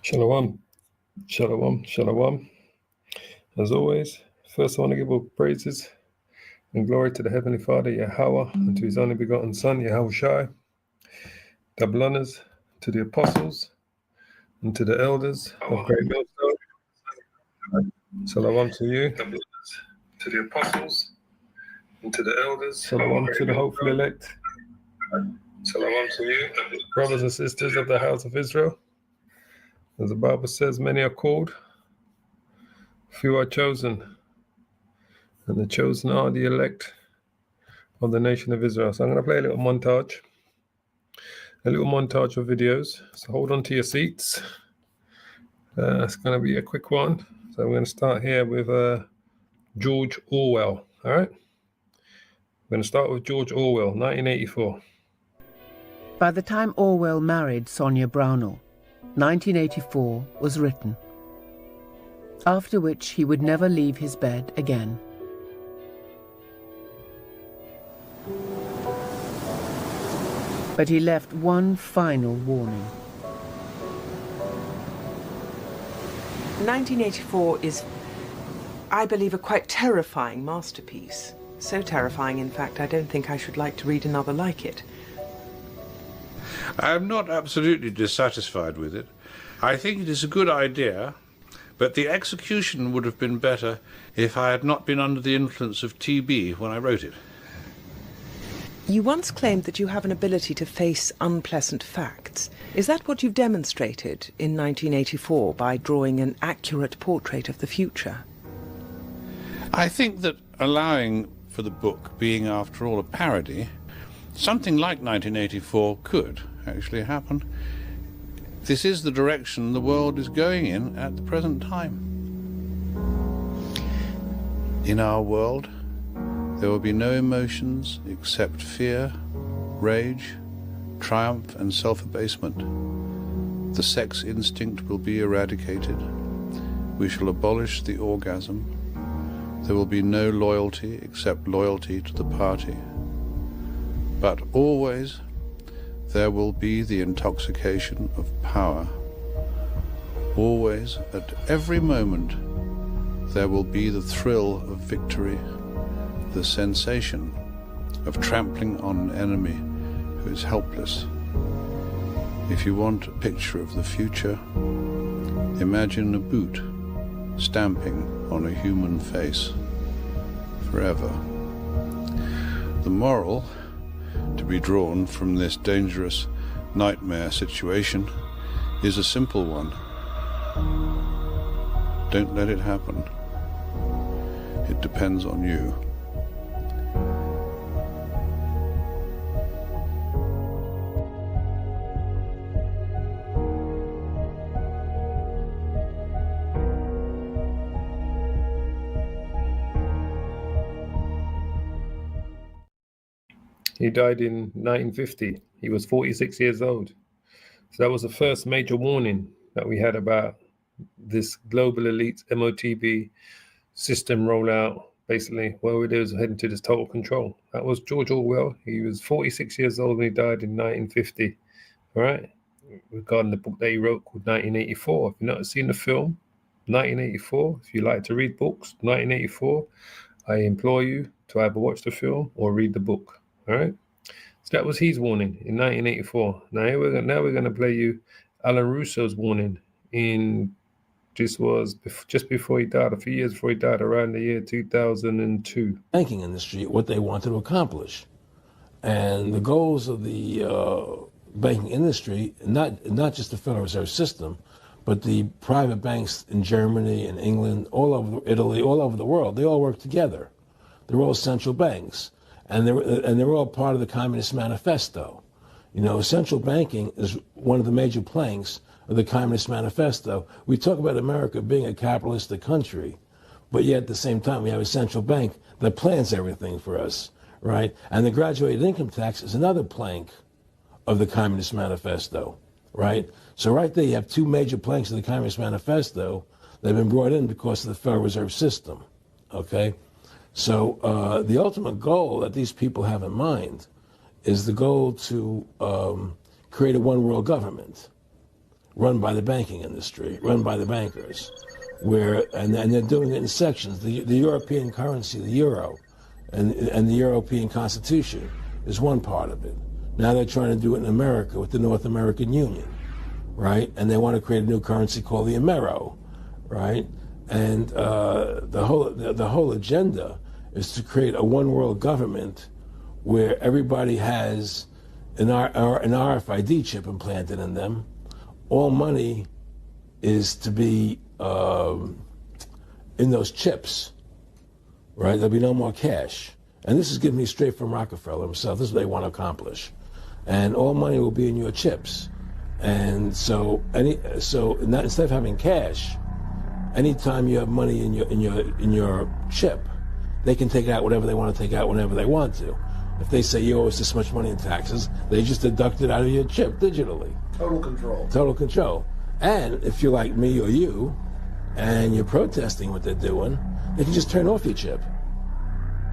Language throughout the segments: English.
Shalom, shalom, shalom. As always, first I want to give all praises and glory to the Heavenly Father, Yahweh, and to His only begotten Son, Yahweh Shai. Double honors to the apostles and to the elders of Great Millstone. Shalom to you. Double honors to the apostles and to the elders. Shalom to the hopeful elect. Shalom to you, brothers and sisters of the house of Israel. As the Bible says, many are called, few are chosen, and the chosen are the elect of the nation of Israel. So I'm going to play a little montage of videos. So hold on to your seats. It's going to be a quick one. So we're going to start here with George Orwell. All right? We're going to start with George Orwell, 1984. By the time Orwell married Sonia Brownell, 1984 was written, after which he would never leave his bed again. But he left one final warning. 1984 is, I believe, a quite terrifying masterpiece. So terrifying, in fact, I don't think I should like to read another like it. I am not absolutely dissatisfied with it. I think it is a good idea, but the execution would have been better if I had not been under the influence of TB when I wrote it. You once claimed that you have an ability to face unpleasant facts. Is that what you've demonstrated in 1984 by drawing an accurate portrait of the future? I think that allowing for the book being, after all, a parody, something like 1984 could actually happen. This is the direction the world is going in at the present time. In our world, there will be no emotions except fear, rage, triumph, and self-abasement. The sex instinct will be eradicated. We shall abolish the orgasm. There will be no loyalty except loyalty to the party. But always there will be the intoxication of power. Always, at every moment, there will be the thrill of victory, the sensation of trampling on an enemy who is helpless. If you want a picture of the future, imagine a boot stamping on a human face forever. The moral to be drawn from this dangerous nightmare situation is a simple one. Don't let it happen. It depends on you. He died in 1950. He was 46 years old. So that was the first major warning that we had about this global elite MOTB system rollout, basically, where it is heading to this total control. That was George Orwell. He was 46 years old when he died in 1950. All right? Regarding the book that he wrote called 1984. If you've not seen the film, 1984, if you like to read books, 1984, I implore you to either watch the film or read the book. All right, so that was his warning in 1984. Now we're going to play you Alan Russo's warning this was just before he died, a few years before he died, around the year 2002. Banking industry, what they want to accomplish, and the goals of the banking industry, not just the Federal Reserve System, but the private banks in Germany and England, all over Italy, all over the world. They all work together. They're all central banks. And they're all part of the Communist Manifesto. You know, central banking is one of the major planks of the Communist Manifesto. We talk about America being a capitalistic country, but yet at the same time we have a central bank that plans everything for us, right? And the graduated income tax is another plank of the Communist Manifesto, right? So right there you have two major planks of the Communist Manifesto that have been brought in because of the Federal Reserve System, okay? So the ultimate goal that these people have in mind is the goal to create a one-world government, run by the banking industry, run by the bankers, and they're doing it in sections. The European currency, the euro, and the European Constitution is one part of it. Now they're trying to do it in America with the North American Union, right? And they want to create a new currency called the Amero, right? And the whole agenda is to create a one world government where everybody has an RFID chip implanted in them. All money is to be in those chips, right? There'll be no more cash. And this is giving me straight from Rockefeller himself. This is what they want to accomplish. And all money will be in your chips. And so instead of having cash, anytime you have money in your chip, they can take out whatever they want to take out whenever they want to. If they say you owe us this much money in taxes, they just deduct it out of your chip digitally. Total control. Total control. And if you're like me or you, and you're protesting what they're doing, they can just turn off your chip.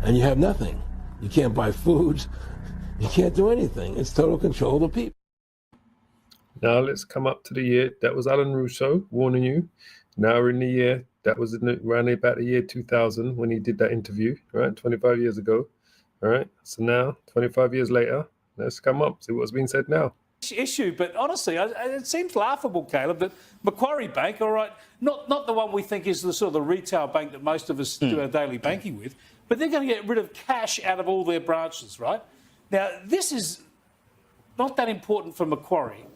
And you have nothing. You can't buy food. You can't do anything. It's total control of the people. Now let's come up to the year. That was Alan Russo warning you. Now we're in the year. That was around about the year 2000 when he did that interview, right? 25 years ago. All right. So now, 25 years later, let's come up, see what's being said now. Issue, but honestly, it seems laughable, Caleb, that Macquarie Bank, all right, not the one we think is the sort of the retail bank that most of us do our daily banking with, but they're going to get rid of cash out of all their branches, right? Now, this is not that important for Macquarie,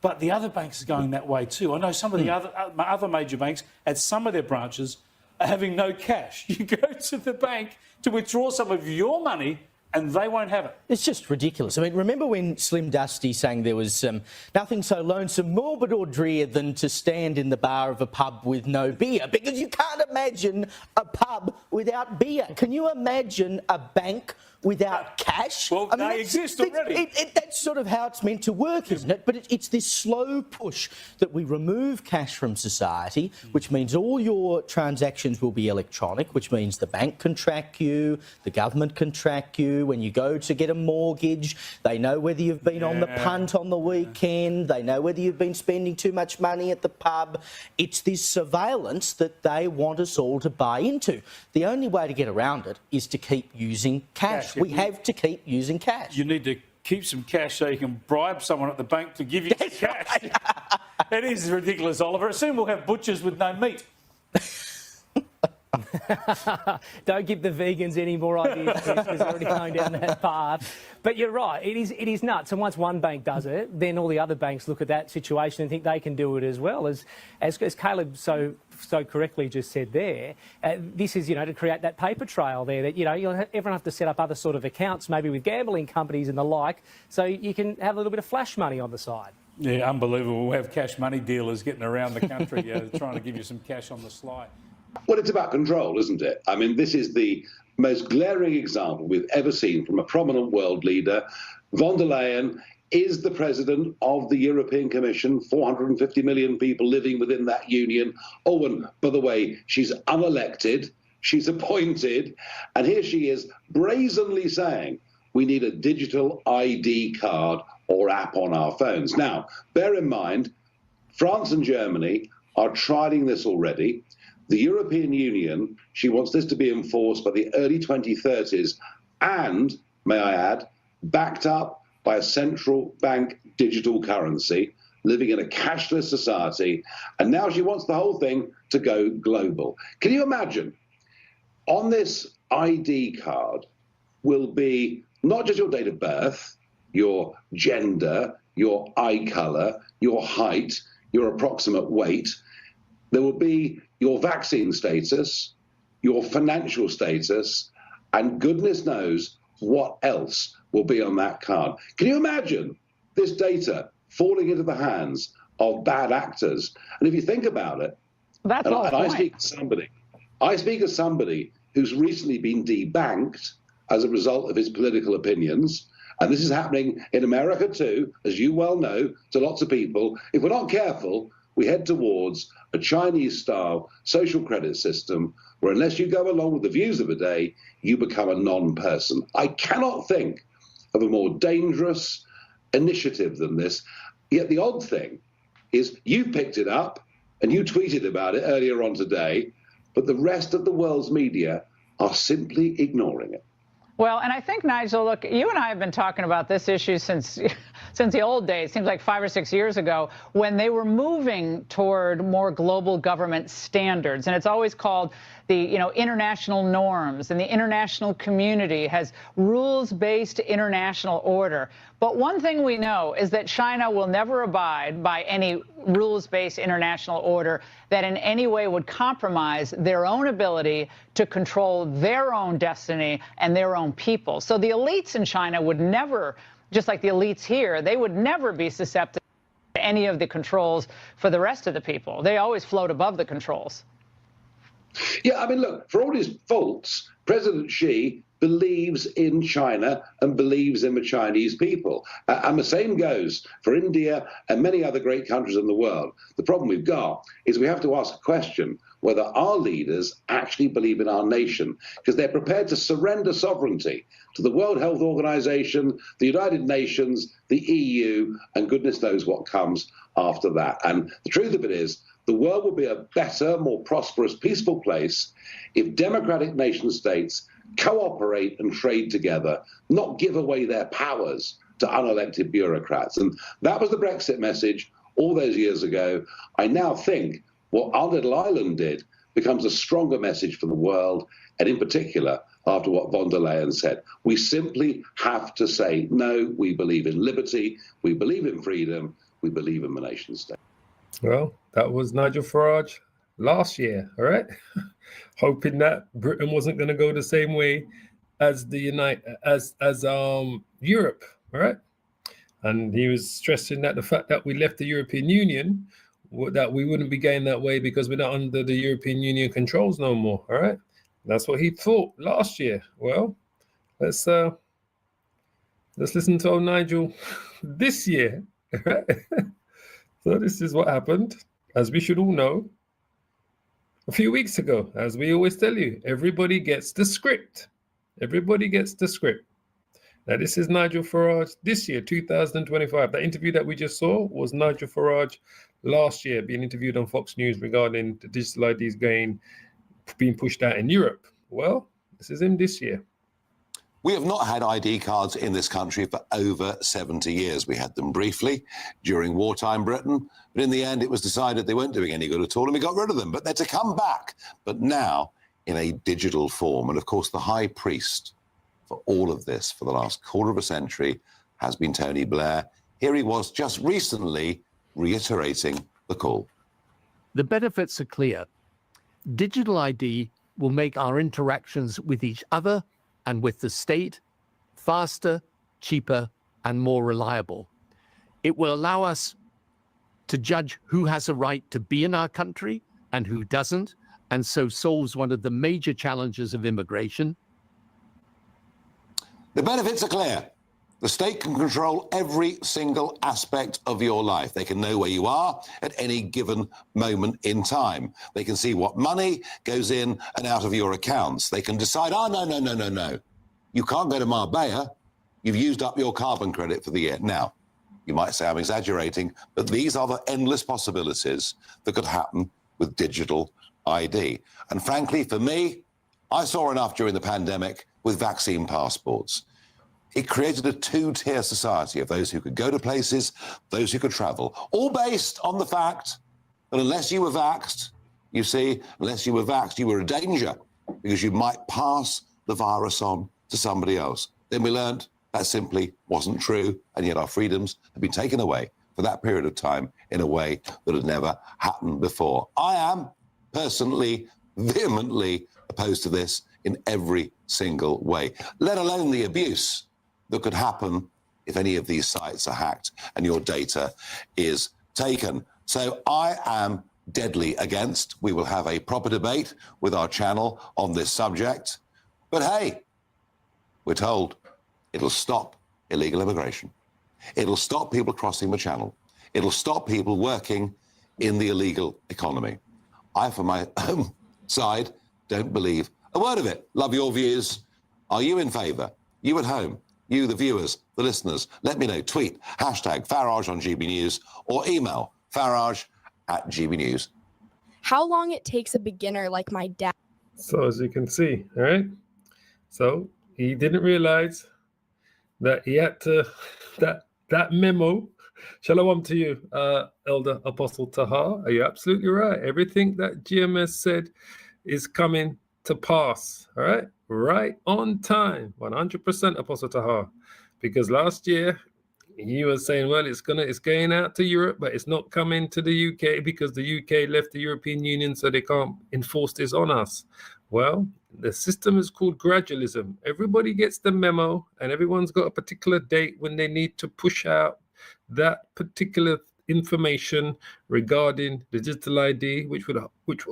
but the other banks are going that way too. I know some of the other major banks at some of their branches are having no cash. You go to the bank to withdraw some of your money and they won't have it. It's just ridiculous. I mean, remember when Slim Dusty sang there was nothing so lonesome, morbid or drear than to stand in the bar of a pub with no beer? Because you can't imagine a pub without beer. Can you imagine a bank without cash? Well, I mean, they exist already. That's sort of how it's meant to work, isn't it? But it's this slow push that we remove cash from society, which means all your transactions will be electronic, which means the bank can track you, the government can track you. When you go to get a mortgage, they know whether you've been on the punt on the weekend, they know whether you've been spending too much money at the pub. It's this surveillance that they want us all to buy into. The only way to get around it is to keep using cash. We have to keep using cash. You need to keep some cash so you can bribe someone at the bank to give you some cash. It is ridiculous, Oliver. Soon we'll have butchers with no meat. Don't give the vegans any more ideas, because they're already going down that path. But you're right, it is nuts. And once one bank does it, then all the other banks look at that situation and think they can do it as well. As Caleb so correctly just said there, this is, to create that paper trail there that, everyone have to set up other sort of accounts, maybe with gambling companies and the like, so you can have a little bit of flash money on the side. Yeah, unbelievable. We'll have cash money dealers getting around the country trying to give you some cash on the sly. Well, it's about control, isn't it? I mean, this is the most glaring example we've ever seen from a prominent world leader. Von der Leyen is the president of the European Commission, 450 million people living within that union. Oh, and by the way, she's unelected, she's appointed, and here she is brazenly saying we need a digital ID card or app on our phones. Now, bear in mind, France and Germany are trialling this already. The European Union, she wants this to be enforced by the early 2030s and, may I add, backed up by a central bank digital currency, living in a cashless society. And now she wants the whole thing to go global. Can you imagine? On this ID card will be not just your date of birth, your gender, your eye color, your height, your approximate weight. There will be your vaccine status, your financial status, and goodness knows what else will be on that card. Can you imagine this data falling into the hands of bad actors? And if you think about it, I speak as somebody who's recently been debanked as a result of his political opinions, and this is happening in America too, as you well know, to lots of people. If we're not careful, we head towards a Chinese-style social credit system where unless you go along with the views of the day, you become a non-person. I cannot think of a more dangerous initiative than this. Yet the odd thing is you picked it up and you tweeted about it earlier on today, but the rest of the world's media are simply ignoring it. Well, and I think, Nigel, look, you and I have been talking about this issue since the old days, seems like 5 or 6 years ago, when they were moving toward more global government standards. And it's always called the, international norms, and the international community has rules-based international order. But one thing we know is that China will never abide by any rules-based international order that in any way would compromise their own ability to control their own destiny and their own people. So the elites in China would never, just like the elites here, they would never be susceptible to any of the controls for the rest of the people. They always float above the controls. Yeah, I mean, look, for all his faults, President Xi believes in China and believes in the Chinese people. And the same goes for India and many other great countries in the world. The problem we've got is we have to ask a question whether our leaders actually believe in our nation, because they're prepared to surrender sovereignty to the World Health Organization, the United Nations, the EU, and goodness knows what comes after that. And the truth of it is, the world will be a better, more prosperous, peaceful place if democratic nation states cooperate and trade together, not give away their powers to unelected bureaucrats. And that was the Brexit message all those years ago. I now think what our little island did becomes a stronger message for the world, and in particular, after what von der Leyen said. We simply have to say, no, we believe in liberty, we believe in freedom, we believe in the nation state. Well, that was Nigel Farage last year, all right? Hoping that Britain wasn't going to go the same way as Europe, all right? And he was stressing that the fact that we left the European Union, that we wouldn't be going that way because we're not under the European Union controls no more, all right? That's what he thought last year. Well, let's listen to old Nigel this year, all right? So this is what happened, as we should all know, a few weeks ago. As we always tell you, everybody gets the script. Everybody gets the script. Now, this is Nigel Farage this year, 2025. That interview that we just saw was Nigel Farage last year, being interviewed on Fox News regarding the digital IDs being pushed out in Europe. Well, this is him this year. We have not had ID cards in this country for over 70 years. We had them briefly during wartime Britain, but in the end it was decided they weren't doing any good at all and we got rid of them. But they're to come back, but now in a digital form. And of course, the high priest for all of this for the last quarter of a century has been Tony Blair. Here he was just recently reiterating the call. The benefits are clear. Digital ID will make our interactions with each other and with the state faster, cheaper, and more reliable. It will allow us to judge who has a right to be in our country and who doesn't, and so solves one of the major challenges of immigration. The benefits are clear. The state can control every single aspect of your life. They can know where you are at any given moment in time. They can see what money goes in and out of your accounts. They can decide, oh, no. You can't go to Marbella. You've used up your carbon credit for the year. Now, you might say I'm exaggerating, but these are the endless possibilities that could happen with digital ID. And frankly, for me, I saw enough during the pandemic with vaccine passports. It created a two-tier society of those who could go to places, those who could travel, all based on the fact that unless you were vaxxed, you see, unless you were vaxxed, you were a danger because you might pass the virus on to somebody else. Then we learned that simply wasn't true, and yet our freedoms have been taken away for that period of time in a way that had never happened before. I am personally, vehemently opposed to this in every single way, let alone the abuse that could happen if any of these sites are hacked and your data is taken. So I am deadly against. We will have a proper debate with our channel on this subject. But hey, we're told it'll stop illegal immigration. It'll stop people crossing the channel. It'll stop people working in the illegal economy. I, for my own side, don't believe a word of it. Love your views. Are you in favour? You at home? You, the viewers, the listeners, let me know. Tweet, #Farage on GB News, or email Farage at GB News. How long it takes a beginner like my dad. So as you can see, all right. So he didn't realize that he had to that memo. Shalom to you, Elder Apostle Tahar. Are you absolutely right? Everything that GMS said is coming to pass. All right, right on time, 100%, Apostle Tahar. Because last year he was saying, well, it's going out to Europe, but it's not coming to the UK because the UK left the European Union, so they can't enforce this on us. Well, the system is called gradualism. Everybody gets the memo, and everyone's got a particular date when they need to push out that particular information regarding the digital ID, which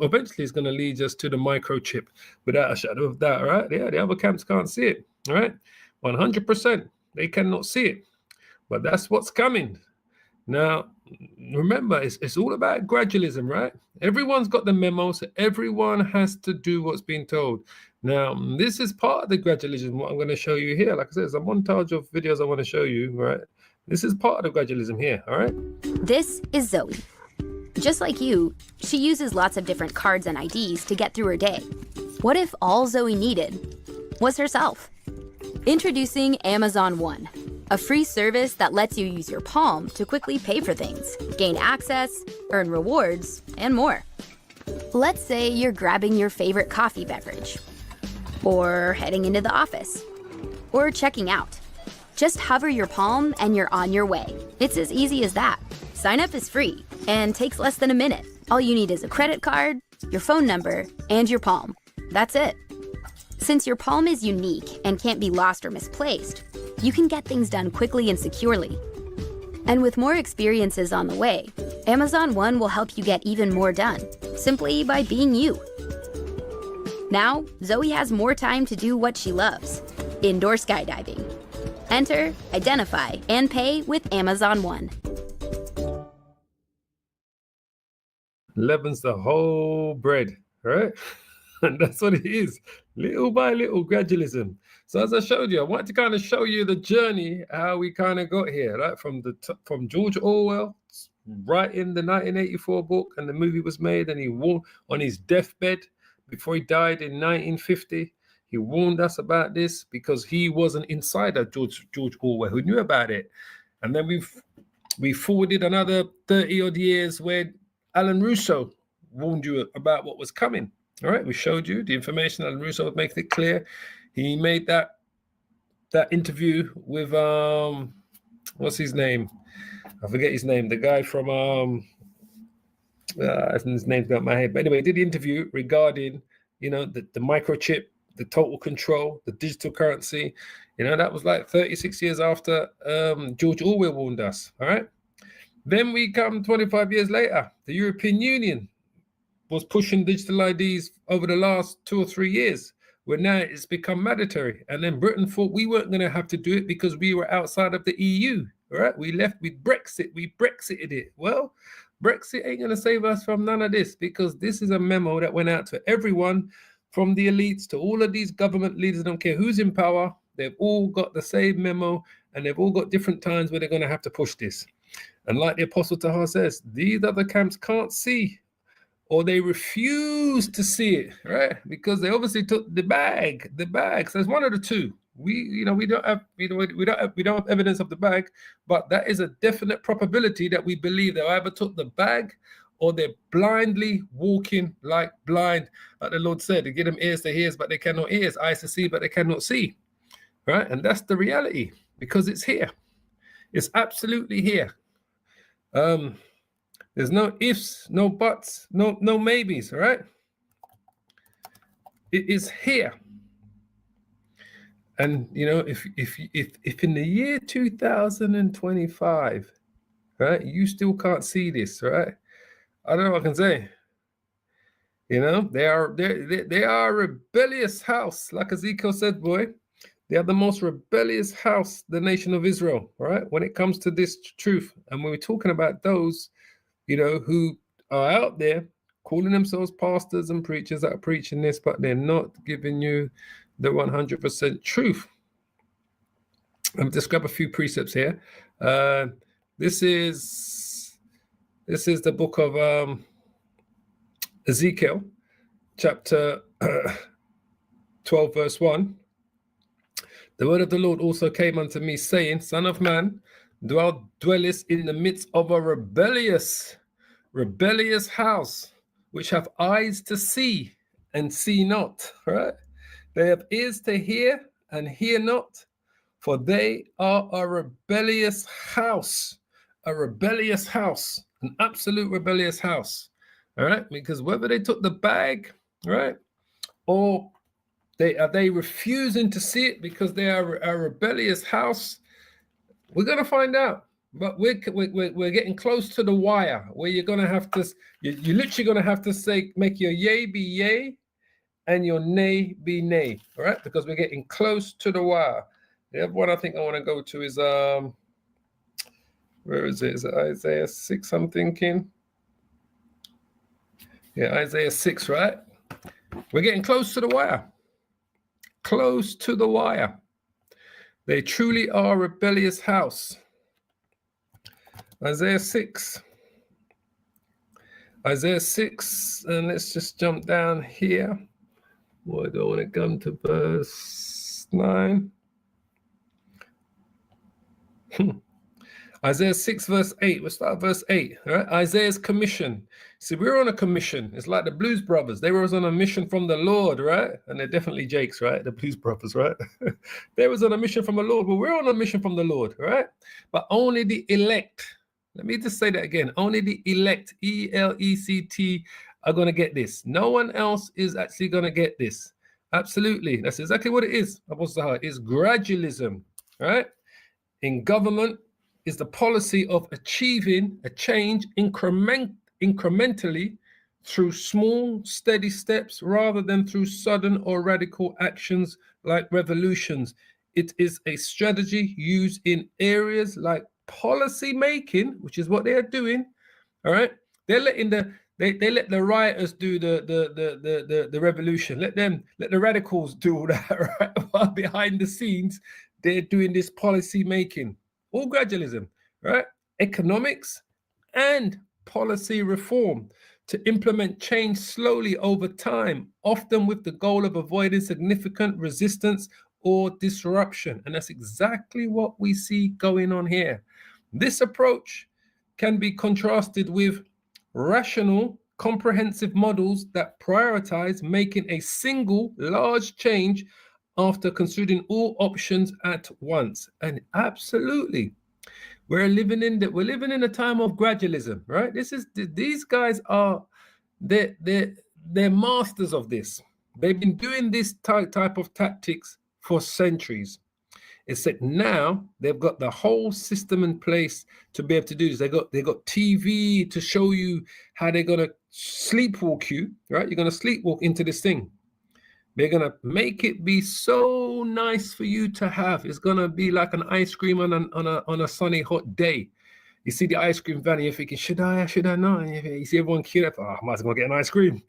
eventually is going to lead us to the microchip, without a shadow of doubt. Right? Yeah, the other camps can't see it. All right, 100%, they cannot see it. But that's what's coming. Now, remember, it's all about gradualism, right? Everyone's got the memo, so everyone has to do what's being told. Now, this is part of the gradualism, what I'm going to show you here. Like I said, it's a montage of videos I want to show you, right? This is part of the gradualism here, all right? This is Zoe. Just like you, she uses lots of different cards and IDs to get through her day. What if all Zoe needed was herself? Introducing Amazon One, a free service that lets you use your palm to quickly pay for things, gain access, earn rewards, and more. Let's say you're grabbing your favorite coffee beverage, or heading into the office, or checking out. Just hover your palm and you're on your way. It's as easy as that. Sign up is free and takes less than a minute. All you need is a credit card, your phone number, and your palm. That's it. Since your palm is unique and can't be lost or misplaced, you can get things done quickly and securely. And with more experiences on the way, Amazon One will help you get even more done, simply by being you. Now, Zoe has more time to do what she loves, indoor skydiving. Enter, identify, and pay with Amazon One. Leaven's the whole bread, right? And that's what it is, little by little gradualism. So as I showed you, I wanted to kind of show you the journey, how we kind of got here, right? From George Orwell, right in the 1984 book, and the movie was made, and he warned on his deathbed before he died in 1950. He warned us about this because he was an insider, George Orwell, who knew about it. And then we forwarded another 30 odd years where Alan Russo warned you about what was coming. All right, we showed you the information. Alan Russo would make it clear. He made that interview with what's his name? I forget his name. The guy from his name's got my head. But anyway, he did the interview regarding the microchip, the total control, the digital currency. That was like 36 years after George Orwell warned us. All right. Then we come 25 years later. The European Union was pushing digital IDs over the last 2 or 3 years, where now it's become mandatory. And then Britain thought we weren't going to have to do it because we were outside of the EU, right? We left with Brexit. We Brexited it. Well, Brexit ain't going to save us from none of this, because this is a memo that went out to everyone, from the elites to all of these government leaders. I don't care who's in power. They've all got the same memo, and they've all got different times where they're going to have to push this. And like the Apostle Tahar says, these other camps can't see, or they refuse to see it, right? Because they obviously took the bag. So it's one of the two. We don't have evidence of the bag, but that is a definite probability that we believe they either took the bag or they're blindly walking like blind. Like the Lord said, they give them ears to hear, but they cannot hear, eyes to see, but they cannot see, right? And that's the reality, because it's here. It's absolutely here. There's no ifs, no buts, no maybes, all right? It is here. And if in the year 2025, right, you still can't see this, right? I don't know what I can say. They are a rebellious house, like Ezekiel said, boy. They are the most rebellious house, the nation of Israel, right? When it comes to this truth. And when we're talking about those who are out there calling themselves pastors and preachers that are preaching this, but they're not giving you the 100% truth. I'm just grab a few precepts here. This is This is the book of Ezekiel, chapter 12, verse 1. The word of the Lord also came unto me, saying, Son of man, thou dwellest in the midst of a rebellious house, which have eyes to see and see not. Right? They have ears to hear and hear not, for they are a rebellious house, an absolute rebellious house. All right, because whether they took the bag, right, or they refusing to see it because they are a rebellious house, we're gonna find out. But we're getting close to the wire where you're gonna have to, you're literally gonna have to say, make your yay be yay and your nay be nay. All right, because we're getting close to the wire. The other one I think I want to go to is where is it? Is it Isaiah 6? I'm thinking. Yeah, Isaiah 6, right? We're getting close to the wire. Close to the wire. They truly are a rebellious house. Isaiah 6. Isaiah 6, and let's just jump down here. Why do I want to come to verse 9? Isaiah 6, verse 8. We'll start at verse 8. All right? Isaiah's commission. See, we're on a commission. It's like the Blues Brothers. They were on a mission from the Lord, right? And they're definitely Jakes, right? The Blues Brothers, right? They was on a mission from the Lord. But we're on a mission from the Lord, right? But only the elect. Let me just say that again. Only the elect, E-L-E-C-T, are going to get this. No one else is actually going to get this. Absolutely. That's exactly what it is. It's gradualism, right? In government, is the policy of achieving a change incrementally through small, steady steps rather than through sudden or radical actions like revolutions. It is a strategy used in areas like policy making, which is what they are doing. All right, they're letting they let the rioters do the revolution. Let the radicals do all that. Right? While behind the scenes, they're doing this policy making. All gradualism, right? Economics and policy reform to implement change slowly over time, often with the goal of avoiding significant resistance or disruption. And that's exactly what we see going on here. This approach can be contrasted with rational, comprehensive models that prioritize making a single large change after considering all options at once. And absolutely, we're living in a time of gradualism, right? These guys are they're masters of this. They've been doing this type of tactics for centuries. Except now they've got the whole system in place to be able to do this. They got TV to show you how they're gonna sleepwalk you, right? You're gonna sleepwalk into this thing. They're going to make it be so nice for you to have. It's going to be like an ice cream on a sunny, hot day. You see the ice cream van and you're thinking, should I not? And you see everyone queued up, I might as well get an ice cream.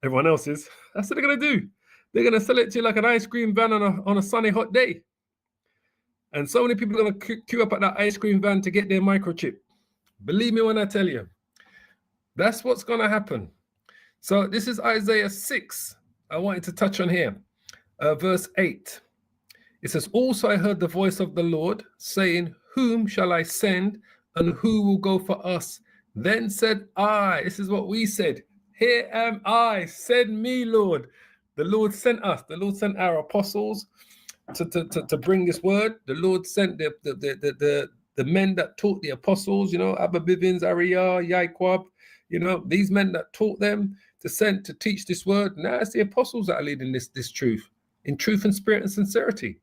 Everyone else is. That's what they're going to do. They're going to sell it to you like an ice cream van on a sunny, hot day. And so many people are going to queue up at that ice cream van to get their microchip. Believe me when I tell you. That's what's going to happen. So this is Isaiah 6. I wanted to touch on here. Verse 8. It says, also I heard the voice of the Lord saying, whom shall I send and who will go for us? Then said I, this is what we said, here am I, send me, Lord. The Lord sent us. The Lord sent our apostles to bring this word. The Lord sent the men that taught the apostles, Abba Bivens, Ariah, Yaquab, these men that taught them to teach this word. Now it's the apostles that are leading this truth in truth and spirit and sincerity.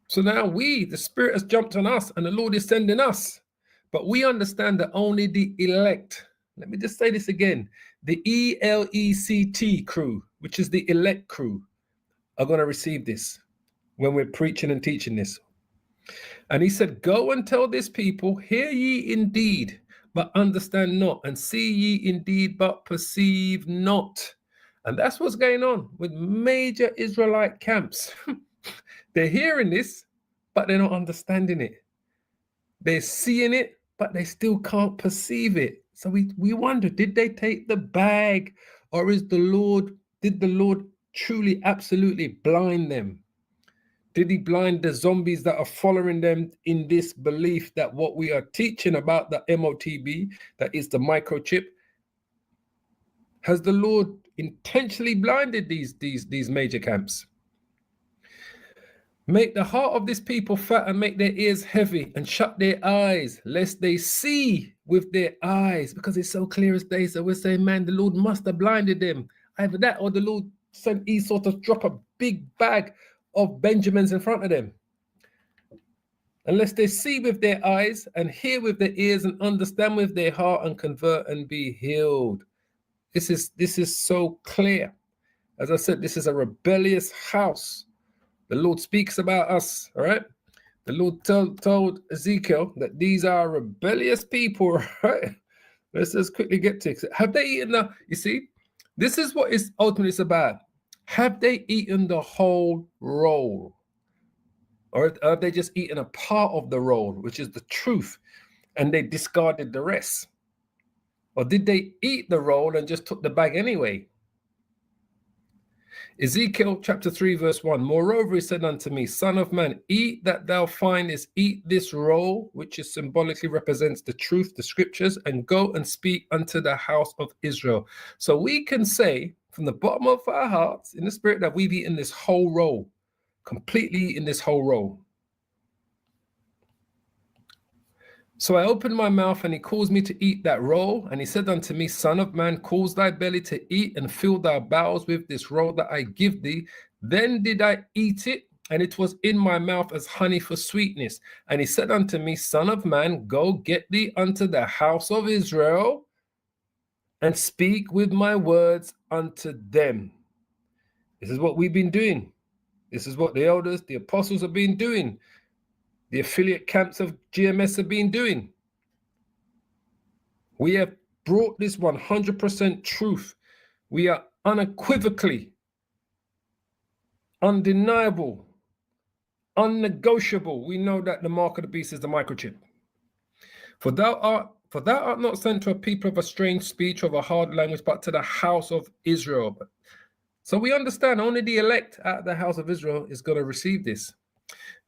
So now the Spirit has jumped on us and the Lord is sending us. But we understand that only the elect, let me just say this again, the ELECT crew, which is the elect crew, are going to receive this when we're preaching and teaching this. And he said, go and tell this people, hear ye indeed, but understand not, and see ye indeed, but perceive not. And that's what's going on with major Israelite camps. They're hearing this, but they're not understanding it. They're seeing it, but they still can't perceive it. So we wonder, did they take the bag, or did the Lord truly absolutely blind them? Did he blind the zombies that are following them in this belief that what we are teaching about the MOTB, that is the microchip? Has the Lord intentionally blinded these major camps? Make the heart of this people fat and make their ears heavy and shut their eyes, lest they see with their eyes, because it's so clear as day. So we're saying, man, the Lord must have blinded them. Either that or the Lord sent Esau to drop a big bag of Benjamins in front of them. Unless they see with their eyes and hear with their ears and understand with their heart and convert and be healed. This is so clear. As I said, this is a rebellious house. The Lord speaks about us, all right? The Lord told Ezekiel that these are rebellious people, right? Let's just quickly get to it. Have they eaten the, you see, this is what is ultimately about. Have they eaten the whole roll? Or have they just eaten a part of the roll, which is the truth, and they discarded the rest? Or did they eat the roll and just took the bag anyway? Ezekiel chapter 3 verse 1, moreover he said unto me, son of man, eat that thou findest, eat this roll, which is symbolically represents the truth, the scriptures, and go and speak unto the house of Israel. So we can say from the bottom of our hearts in the spirit that we've eaten this whole roll, completely eaten this whole roll. So I opened my mouth, and he caused me to eat that roll. And he said unto me, son of man, cause thy belly to eat, and fill thy bowels with this roll that I give thee. Then did I eat it, and it was in my mouth as honey for sweetness. And he said unto me, son of man, go get thee unto the house of Israel, and speak with my words unto them. This is what we've been doing. This is what the elders, the apostles have been doing. The affiliate camps of GMS have been doing. We have brought this 100% truth. We are unequivocally, undeniable, unnegotiable. We know that the mark of the beast is the microchip. For thou art not sent to a people of a strange speech, of a hard language, but to the house of Israel. So we understand only the elect at the house of Israel is going to receive this.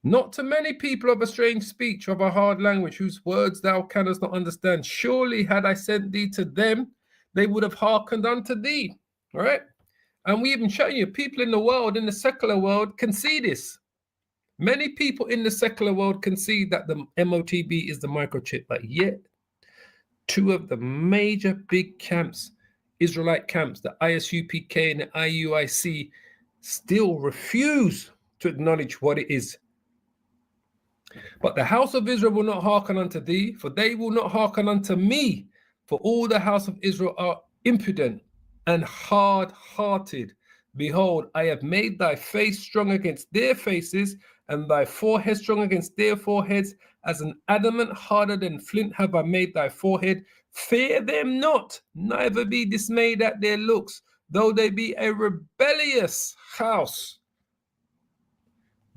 Not to many people of a strange speech, of a hard language, whose words thou canst not understand. Surely had I sent thee to them, they would have hearkened unto thee. All right? And we even show you, people in the world, in the secular world, can see this. Many people in the secular world can see that the MOTB is the microchip, but yet two of the major big camps, Israelite camps, the ISUPK and the IUIC, still refuse to acknowledge what it is. But the house of Israel will not hearken unto thee, for they will not hearken unto me. For all the house of Israel are impudent and hard-hearted. Behold, I have made thy face strong against their faces, and thy forehead strong against their foreheads. As an adamant harder than flint have I made thy forehead. Fear them not, neither be dismayed at their looks, though they be a rebellious house.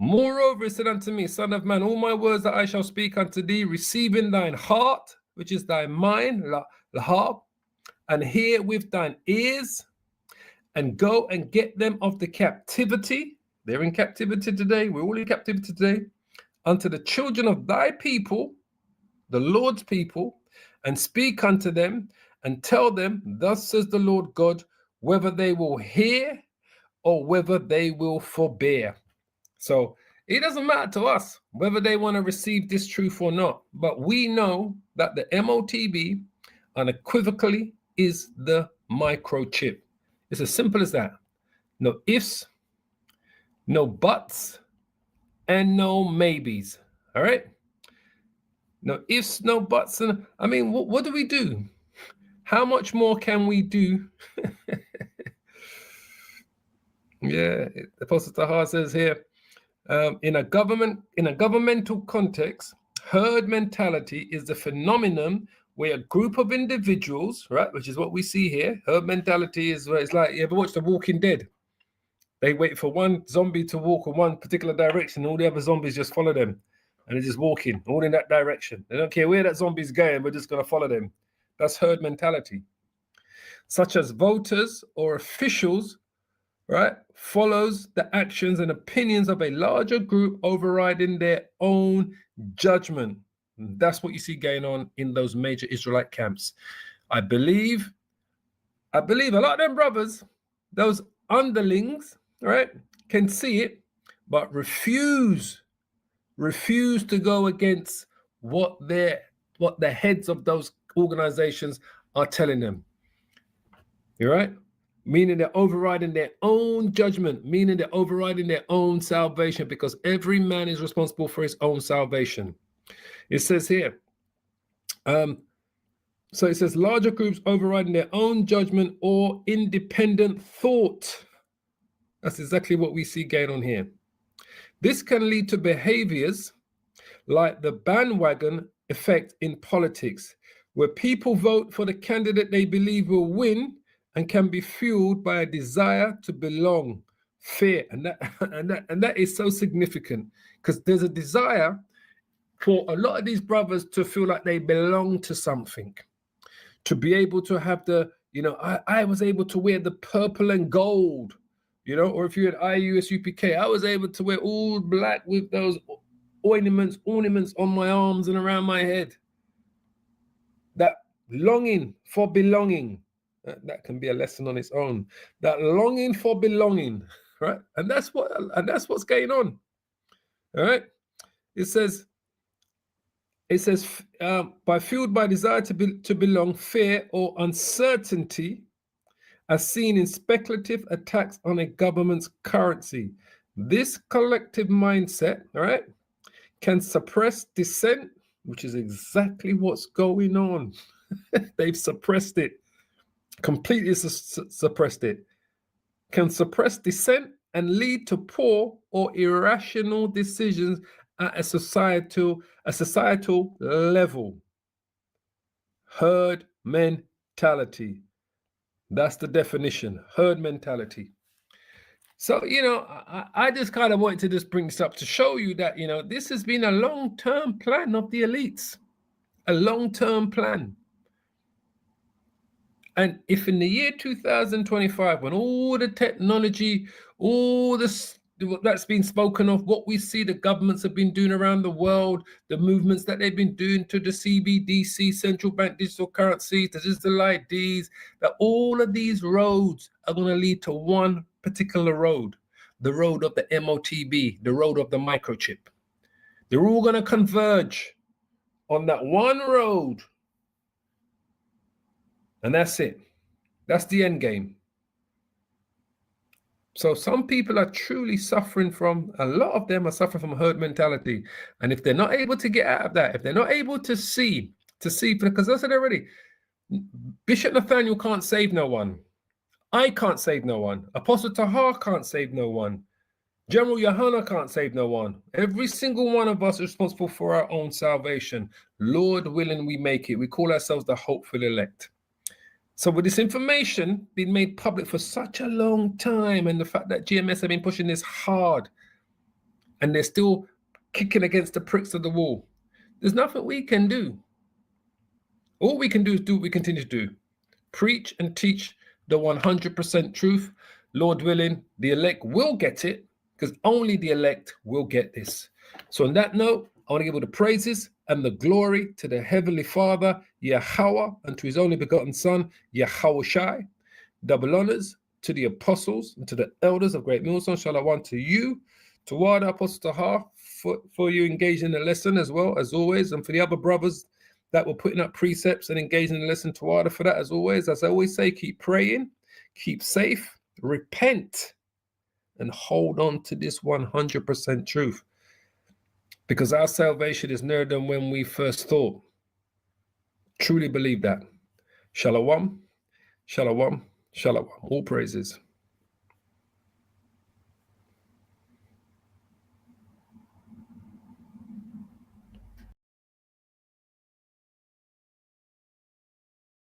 Moreover, he said unto me, son of man, all my words that I shall speak unto thee, receive in thine heart, which is thy mind, lahab, and hear with thine ears, and go and get them of the captivity. They're in captivity today. We're all in captivity today. Unto the children of thy people, the Lord's people, and speak unto them, and tell them, thus says the Lord God, whether they will hear or whether they will forbear. So it doesn't matter to us whether they want to receive this truth or not. But we know that the MOTB unequivocally is the microchip. It's as simple as that. No ifs, no buts, and no maybes. All right? No ifs, no buts. And I mean, what do we do? How much more can we do? Yeah, Apostle Tahar says here, in a governmental context, herd mentality is the phenomenon where a group of individuals, right, which is what we see here. Herd mentality is where it's like, you ever watched The Walking Dead? They wait for one zombie to walk in one particular direction, all the other zombies just follow them, and they're just walking all in that direction. They don't care where that zombie's going, we're just going to follow them. That's herd mentality. Such as voters or officials, right, follows the actions and opinions of a larger group overriding their own judgment. And that's what you see going on in those major Israelite camps. I believe a lot of them brothers, those underlings, right, can see it, but refuse to go against what the heads of those organizations are telling them. You're right? Meaning they're overriding their own judgment, meaning they're overriding their own salvation, because every man is responsible for his own salvation. It says here, so it says larger groups overriding their own judgment or independent thought. That's exactly what we see going on here. This can lead to behaviors like the bandwagon effect in politics, where people vote for the candidate they believe will win and can be fueled by a desire to belong, fear. And that is so significant, because there's a desire for a lot of these brothers to feel like they belong to something, to be able to have the, I was able to wear the purple and gold, or if you had IUSUPK, I was able to wear all black with those ornaments on my arms and around my head. That longing for belonging, that can be a lesson on its own. That longing for belonging, right? And that's what's going on. All right. It says, fueled by desire to belong, fear or uncertainty, as seen in speculative attacks on a government's currency. This collective mindset, all right, can suppress dissent, which is exactly what's going on. They've suppressed it, completely suppressed it. Can suppress dissent and lead to poor or irrational decisions at a societal level. Herd mentality. That's the definition, herd mentality. So, I just kind of wanted to just bring this up to show you that, this has been a long-term plan of the elites, a long-term plan. And if in the year 2025, when all the technology, all this that's been spoken of, what we see the governments have been doing around the world, the movements that they've been doing to the CBDC, central bank digital currencies, the digital IDs, that all of these roads are going to lead to one particular road, the road of the MOTB, the road of the microchip. They're all going to converge on that one road. And that's it. That's the end game. So some people are truly suffering from, a lot of them are suffering from herd mentality. And if they're not able to get out of that, if they're not able to see, because I said already, Bishop Nathaniel can't save no one. I can't save no one. Apostle Tahar can't save no one. General Yohana can't save no one. Every single one of us is responsible for our own salvation. Lord willing, we make it. We call ourselves the hopeful elect. So with this information being made public for such a long time, and the fact that GMS have been pushing this hard, and they're still kicking against the pricks of the wall, there's nothing we can do. All we can do is do what we continue to do. Preach and teach the 100% truth. Lord willing, the elect will get it, because only the elect will get this. So on that note, I want to give all the praises and the glory to the Heavenly Father, Yahweh, and to his only begotten Son, Yahushai. Double honors to the apostles and to the elders of Great Millstone. Shalom to you, to Wada Apostle Tahar, for you engaged in the lesson as well, as always, and for the other brothers that were putting up precepts and engaging in the lesson, to Wada for that as always. As I always say, keep praying, keep safe, repent, and hold on to this 100% truth. Because our salvation is nearer than when we first thought. Truly believe that. Shalom, shalom, shalom. All praises.